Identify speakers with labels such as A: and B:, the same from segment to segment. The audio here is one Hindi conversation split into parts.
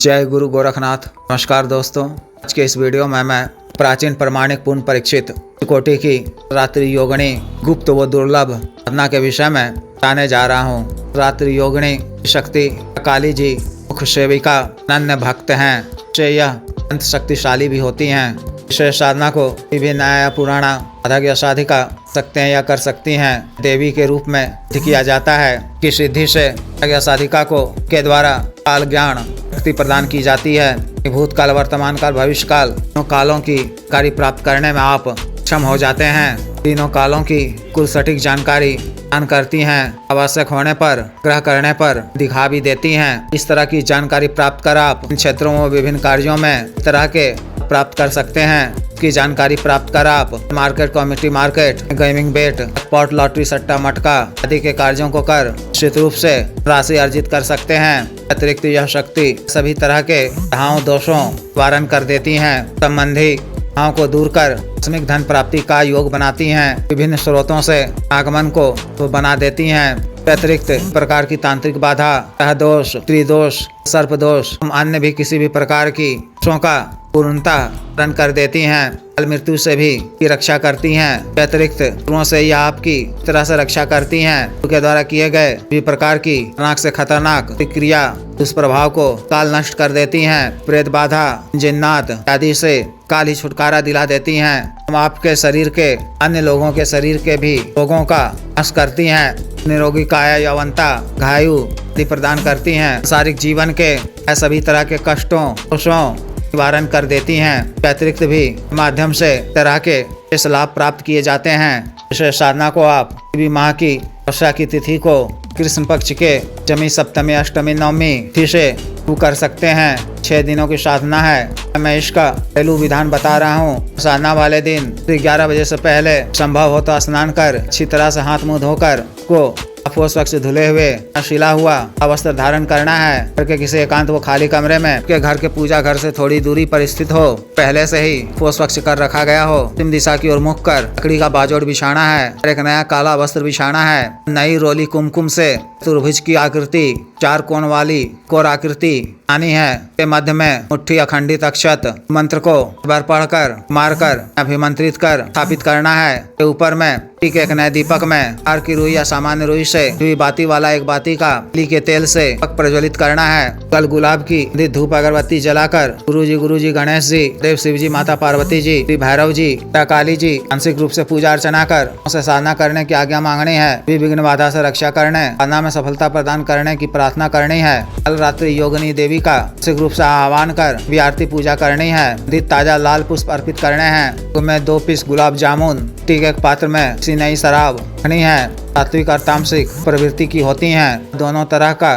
A: जय गुरु गोरखनाथ। नमस्कार दोस्तों, आज के इस वीडियो में मैं प्राचीन प्रमाणिक पूर्ण परीक्षित कोटि की रात्रि योगिनी गुप्त व दुर्लभ साधना के विषय में बताने जा रहा हूँ। रात्रि योगिनी शक्ति काली जी मुख्य सेविका अनन्य भक्त हैं। यह अत्यंत शक्तिशाली भी होती हैं। विशेष साधना को विभिन्न न्याय पुराणा साधक या साधिका सकते हैं या कर सकती हैं। देवी के रूप में किया जाता है कि सिद्धि से या साधिका को के द्वारा काल ज्ञान शक्ति प्रदान की जाती है। भूतकाल, वर्तमान काल, भविष्य काल तीनों कालों की कार्य प्राप्त करने में आप सक्षम हो जाते हैं। तीनों कालों की कुल सटीक जानकारी दान करती हैं। आवश्यक होने पर ग्रह करने पर दिखा भी देती हैं। इस तरह की जानकारी प्राप्त कर आप इन क्षेत्रों में विभिन्न कार्यों में तरह के प्राप्त कर सकते हैं। की जानकारी प्राप्त कर आप मार्केट, कम्युनिटी मार्केट, गेमिंग बेट, स्पॉट लॉटरी, सट्टा मटका आदि के कार्यों को कर निश्चित रूप से राशि अर्जित कर सकते हैं। अतिरिक्त यह शक्ति सभी तरह के भाव दोषों वारण कर देती हैं। संबंधी भाव को दूर कर आकस्मिक धन प्राप्ति का योग बनाती हैं। विभिन्न स्रोतों से आगमन को तो बना देती हैं। अतिरिक्त प्रकार की तांत्रिक बाधा, ग्रह दोष, त्रिदोष, सर्प दोष, अन्य भी किसी भी प्रकार की दोषों का पूर्णता रन कर देती हैं। काल मृत्यु से भी की रक्षा करती हैं। अतिरिक्त गुरुओं से यह आपकी तरह से रक्षा करती हैं। उनके द्वारा किए गए भी प्रकार की खतरनाक से खतरनाक क्रिया दुष्प्रभाव को काल नष्ट कर देती हैं। प्रेत बाधा, जिन्नात आदि से काल ही छुटकारा दिला देती हैं। हम आपके शरीर के अन्य लोगों के शरीर के भी रोगों का नाश करती हैं। निरोगी काया, यौवनता, घायु आदि प्रदान करती हैं। शारीरिक जीवन के सभी तरह के कष्टों दोषों निवारण कर देती हैं। अतिरिक्त भी माध्यम से तरह के इस लाभ प्राप्त किए जाते हैं। विशेष साधना को आप देवी माह की वर्षा की तिथि को कृष्ण पक्ष के पंचमी, सप्तमी, अष्टमी, नवमी तिथि से कर सकते हैं। 6 दिनों की साधना है। मैं इसका पहलू विधान बता रहा हूँ। साधना वाले दिन 11 बजे से पहले संभव हो तो स्नान कर अच्छी तरह से हाथ मुंह धोकर को ठोस वक्त से धुले हुए शिला हुआ वस्त्र धारण करना है। करके किसी एकांत व खाली कमरे में के घर के पूजा घर से थोड़ी दूरी पर स्थित हो। पहले से ही ठोस वक्त कर रखा गया हो। पश्चिम दिशा की ओर मुख कर लकड़ी का बाजोड़ बिछाना है। एक नया काला वस्त्र बिछाना है। नई रोली कुमकुम से चतुर्भुज की आकृति, 4 कोण वाली कोर आकृति आनी है। के मध्य में मुट्ठी अखंडित अक्षत मंत्र को बार पढ़कर मारकर अभिमंत्रित कर स्थापित करना है। के ऊपर में ठीक एक नए दीपक में आर की रुई या सामान्य रुई से रुई बाती वाला एक बाती का तिल के तेल से प्रज्वलित करना है। कल गुलाब की धूप अगरबत्ती जलाकर गुरु जी, गणेश जी, देव शिव जी, माता पार्वती जी, श्री भैरव जी, काली जी आंशिक रूप से पूजा अर्चना कर उसे साधना करने की आज्ञा मांगनी है। विघ्न बाधा से रक्षा करने, साधना में सफलता प्रदान करने की प्रार्थना करनी है। कल रात्रि योगिनी देवी का आंशिक रूप से आह्वान कर आरती पूजा करनी है। ताजा लाल पुष्प अर्पित करने हैं। तो मैं 2 पीस गुलाब जामुन ठीक एक पात्र में नई शराब रखनी है। सात्विक और तामसिक प्रवृत्ति की होती हैं। दोनों तरह का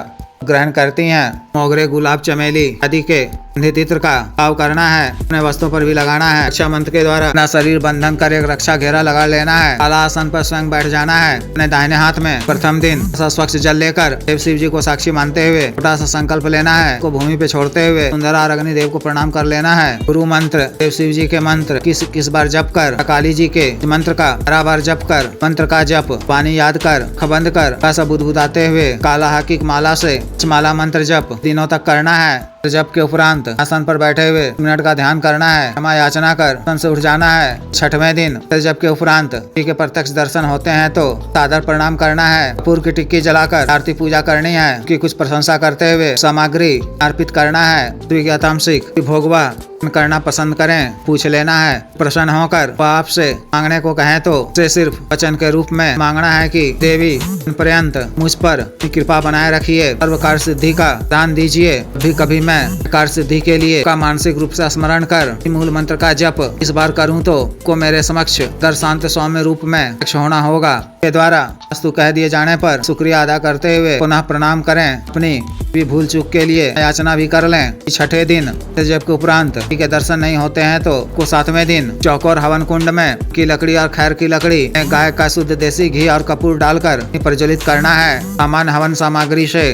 A: ग्रहण करती हैं। मोगरे, गुलाब, चमेली आदि के चित्र का भाव करना है। अपने वस्तुओं पर भी लगाना है। रक्षा मंत्र के द्वारा अपना शरीर बंधन कर एक रक्षा घेरा लगा लेना है। काला आसन पर स्वयं बैठ जाना है। अपने दाहिने हाथ में प्रथम दिन स्वच्छ जल लेकर देव शिव जी को साक्षी मानते हुए छोटा सा संकल्प लेना है। को भूमि पे छोड़ते हुए सुंदर और अग्नि देव को प्रणाम कर लेना है। गुरु मंत्र, देव शिव जी के मंत्र किस बार जप कर, काली जी के मंत्र का 12 बार जप कर, मंत्र का जप पानी याद कर बंद कर ऐसा बुदबुदाते हुए काला हकीक माला से माला मंत्र जप दिनों तक करना है। जप के उपरांत आसन पर बैठे हुए मिनट का ध्यान करना है। क्षमा याचना कर आसन से उठ जाना है। 6वें दिन जप के उपरांत के प्रत्यक्ष दर्शन होते हैं तो सादर प्रणाम करना है। कपूर की टिक्की जलाकर आरती पूजा करनी है। की कुछ प्रशंसा करते हुए सामग्री अर्पित करना है। तामसिक भोगवा करना पसंद करें पूछ लेना है। प्रसन्न होकर वह आपसे मांगने को कहें तो उसे सिर्फ वचन के रूप में मांगना है कि देवी पर्यंत मुझ पर कृपा बनाए रखिए, सर्व कार्य सिद्धि का दान दीजिए। कभी मैं कार्य सिद्धि के लिए का मानसिक रूप से स्मरण कर मूल मंत्र का जप इस बार करूं तो को मेरे समक्ष शांत सौम्य रूप में होना होगा। के द्वारा वस्तु कह दिए जाने पर शुक्रिया अदा करते हुए पुनः प्रणाम करें। अपनी भी भूल चूक के लिए याचना भी कर लें। 6ठे दिन जब के उपरांत के दर्शन नहीं होते हैं तो 7वें दिन चौकोर हवन कुंड में की लकड़ी और खैर की लकड़ी में गाय का शुद्ध देसी घी और कपूर डालकर प्रज्वलित करना है। सामान्य हवन सामग्री से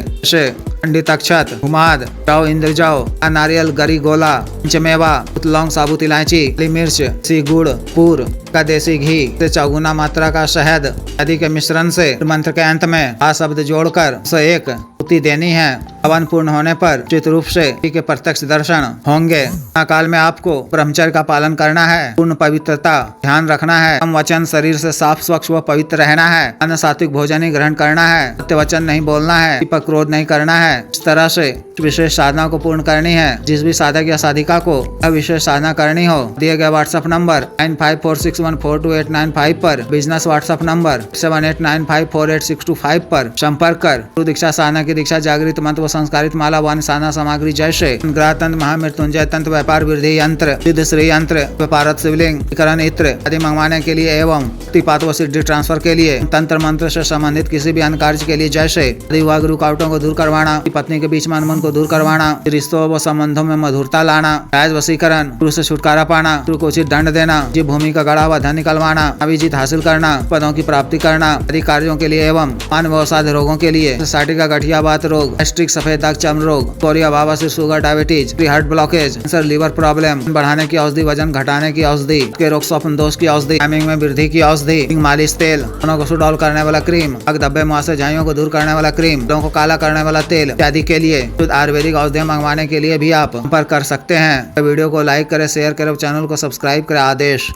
A: पंडित अक्षत, हुमाद, जाओ, इंद्र जाओ, नारियल, गरी, गोला, पंचमेवा, लौंग, साबुत इलायची, काली मिर्च, सी गुड़, पूर का देसी घी से 4 मात्रा का शहद आदि के मिश्रण से मंत्र के अंत में आ शब्द जोड़कर उसे एक आहुति देनी है। हवन पूर्ण होने पर उचित रूप से के प्रत्यक्ष दर्शन होंगे। काल में आपको ब्रह्मचर्य का पालन करना है, पूर्ण पवित्रता ध्यान रखना है, हम वचन शरीर से साफ स्वच्छ व पवित्र रहना है, अन्न सात्विक भोजन ही ग्रहण करना है, सत्य वचन नहीं बोलना है, दीपक क्रोध नहीं करना है। इस तरह से विशेष साधना को पूर्ण करनी है। जिस भी साधक या साधिका को विशेष साधना करनी हो, दिए गए व्हाट्सएप नंबर 9546142895 पर, बिजनेस व्हाट्सएप नंबर 78954862 पर संपर्क कर गुरु दीक्षा साधना की दीक्षा, जागृत मंत्र व संस्कारित माला व साधना सामग्री जैसे ग्रह तंत्र, महामृत्युंजय तंत्र, व्यापार वृद्धि यंत्र, सिद्ध श्री यंत्र, व्यापारत शिवलिंग, करण इत्र आदि मंगवाने के लिए एवं मुक्तिपात व सिद्धि ट्रांसफर के लिए, तंत्र मंत्र से संबंधित किसी भी अन्य कार्य के लिए जैसे विवाह रुकावटों को दूर करवाना, पत्नी के बीच में अनबन को दूर करवाना, रिश्तों व संबंधों में मधुरता लाना, राज वशीकरण, गुरु से छुटकारा पाना, गुरु को उचित दंड देना, जीव भूमि का गड़ा हुआ धन निकलवाना, अभिजीत हासिल करना, पदों की प्राप्ति करना आदि कार्यों के लिए एवं मान व असाध्य रोगों के लिए, सोसाइटी का गठिया बात रोग, गैस्ट्रिक, सफेद दाग, चर्म रोग, कोरिया बाबासिर, sugar, diabetes, heart blockage, cancer, liver problem, बढ़ाने की औषधि, वजन घटाने की औषधि, के रोग, स्वप्न दोष की औषधि, टाइमिंग में वृद्धि की औषधि, मालिश तेल, दोनों को सुडौल करने वाला क्रीम, धब्बे, मुहासे, झाइयों को दूर करने वाला क्रीम, लोगों को काला करने वाला तेल इत्यादि के लिए शुद्ध आयुर्वेदिक औषधियां मंगवाने के लिए भी आप संपर्क कर सकते हैं। वीडियो को लाइक करें, शेयर करें, चैनल को सब्सक्राइब करें। आदेश।